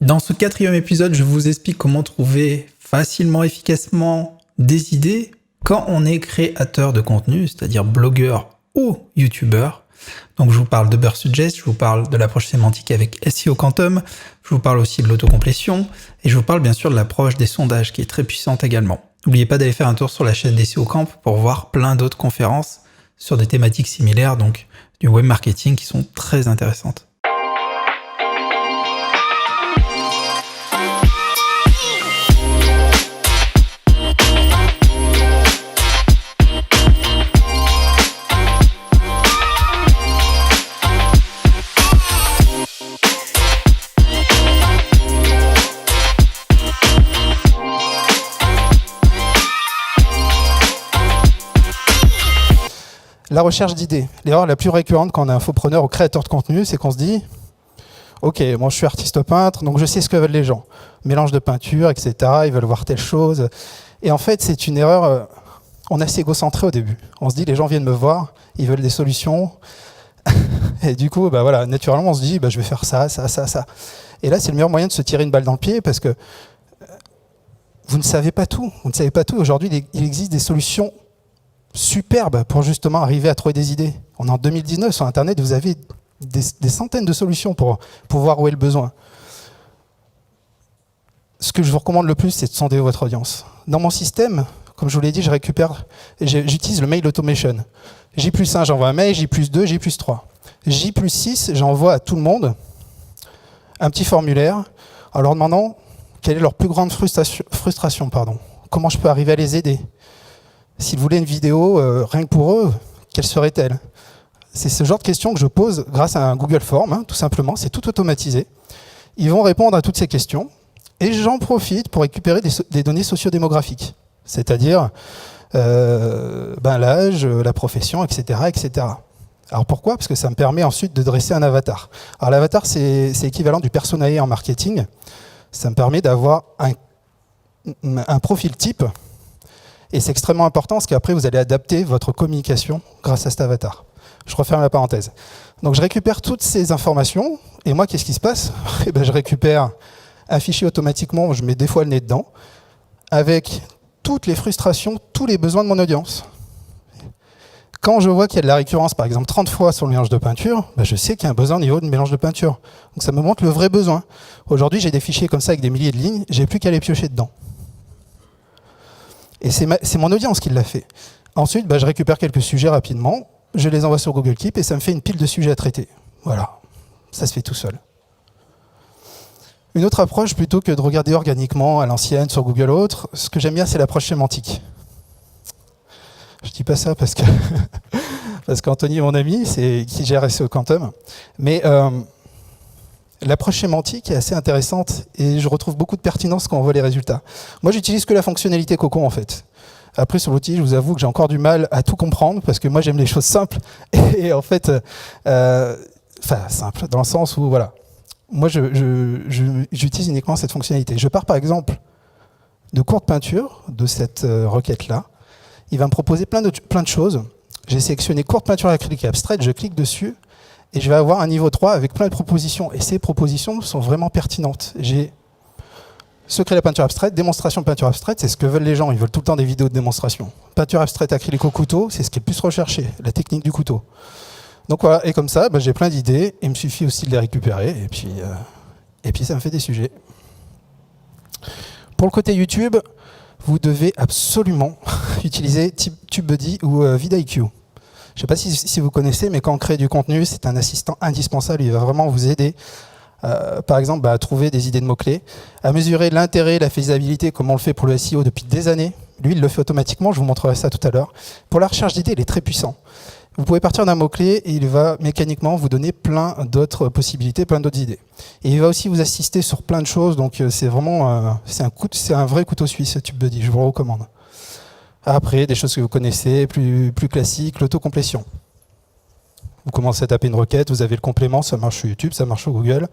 Dans ce 4e épisode, je vous explique comment trouver facilement, efficacement des idées quand on est créateur de contenu, c'est-à-dire blogueur ou youtubeur. Donc je vous parle de Burstsuggest, je vous parle de l'approche sémantique avec SEO Quantum, je vous parle aussi de l'autocomplétion et je vous parle bien sûr de l'approche des sondages qui est très puissante également. N'oubliez pas d'aller faire un tour sur la chaîne d'SEO Camp pour voir plein d'autres conférences sur des thématiques similaires, donc du web marketing qui sont très intéressantes. La recherche d'idées. L'erreur la plus récurrente quand on est infopreneur ou créateur de contenu, c'est qu'on se dit « Ok, moi je suis artiste peintre, donc je sais ce que veulent les gens. Mélange de peinture, etc. Ils veulent voir telle chose. » Et en fait, c'est une erreur, on est assez égocentré au début. On se dit « Les gens viennent me voir, ils veulent des solutions. » Et du coup, voilà, naturellement, on se dit « Je vais faire ça, ça, ça, ça. » Et là, c'est le meilleur moyen de se tirer une balle dans le pied parce que vous ne savez pas tout. Vous ne savez pas tout. Aujourd'hui, il existe des solutions superbe pour justement arriver à trouver des idées. On est en 2019, sur Internet, vous avez des centaines de solutions pour voir où est le besoin. Ce que je vous recommande le plus, c'est de sonder votre audience. Dans mon système, comme je vous l'ai dit, j'utilise le mail automation. J+1, j'envoie un mail, J+2, J+3. J+6, j'envoie à tout le monde un petit formulaire en leur demandant quelle est leur plus grande frustration. Comment je peux arriver à les aider. S'ils voulaient une vidéo, rien que pour eux, quelle serait-elle? C'est ce genre de questions que je pose grâce à un Google Form, tout simplement, c'est tout automatisé. Ils vont répondre à toutes ces questions et j'en profite pour récupérer des données sociodémographiques, c'est-à-dire l'âge, la profession, etc., etc. Alors pourquoi? Parce que ça me permet ensuite de dresser un avatar. Alors l'avatar, c'est équivalent du personae en marketing. Ça me permet d'avoir un profil type. Et c'est extrêmement important parce qu'après, vous allez adapter votre communication grâce à cet avatar. Je referme la parenthèse. Donc, je récupère toutes ces informations. Et moi, qu'est-ce qui se passe? Je récupère un fichier automatiquement, je mets des fois le nez dedans, avec toutes les frustrations, tous les besoins de mon audience. Quand je vois qu'il y a de la récurrence, par exemple 30 fois sur le mélange de peinture, je sais qu'il y a un besoin au niveau de mélange de peinture. Donc, ça me montre le vrai besoin. Aujourd'hui, j'ai des fichiers comme ça avec des milliers de lignes, j'ai plus qu'à les piocher dedans. Et c'est mon audience qui l'a fait. Ensuite, je récupère quelques sujets rapidement, je les envoie sur Google Keep et ça me fait une pile de sujets à traiter. Voilà, ça se fait tout seul. Une autre approche, plutôt que de regarder organiquement à l'ancienne sur Google ou autre, ce que j'aime bien, c'est l'approche sémantique. Je dis pas ça parce qu'Anthony est mon ami, c'est qui gère SEO Quantum. Mais l'approche sémantique est assez intéressante et je retrouve beaucoup de pertinence quand on voit les résultats. Moi, j'utilise que la fonctionnalité Cocon, en fait. Après, sur l'outil, je vous avoue que j'ai encore du mal à tout comprendre parce que moi, j'aime les choses simples. Et en fait, simple, dans le sens où, voilà, moi, j'utilise uniquement cette fonctionnalité. Je pars, par exemple, de courte peinture, de cette requête-là. Il va me proposer plein de choses. J'ai sélectionné courte peinture acrylique abstraite, je clique dessus. Et je vais avoir un niveau 3 avec plein de propositions. Et ces propositions sont vraiment pertinentes. J'ai secret de la peinture abstraite, démonstration de peinture abstraite, c'est ce que veulent les gens. Ils veulent tout le temps des vidéos de démonstration. Peinture abstraite acrylique au couteau, c'est ce qui est le plus recherché, la technique du couteau. Donc voilà, et comme ça, j'ai plein d'idées. Il me suffit aussi de les récupérer. Et puis ça me fait des sujets. Pour le côté YouTube, vous devez absolument utiliser TubeBuddy ou vidIQ. Je ne sais pas si vous connaissez, mais quand on crée du contenu, c'est un assistant indispensable. Il va vraiment vous aider, par exemple, à trouver des idées de mots-clés, à mesurer l'intérêt, la faisabilité, comme on le fait pour le SEO depuis des années. Lui, il le fait automatiquement, je vous montrerai ça tout à l'heure. Pour la recherche d'idées, il est très puissant. Vous pouvez partir d'un mot-clé et il va mécaniquement vous donner plein d'autres possibilités, plein d'autres idées. Et il va aussi vous assister sur plein de choses, donc c'est vraiment c'est un vrai couteau suisse, ce TubeBuddy, je vous le recommande. Après, des choses que vous connaissez, plus classiques, l'autocomplétion. Vous commencez à taper une requête, vous avez le complément, ça marche sur YouTube, ça marche sur Google.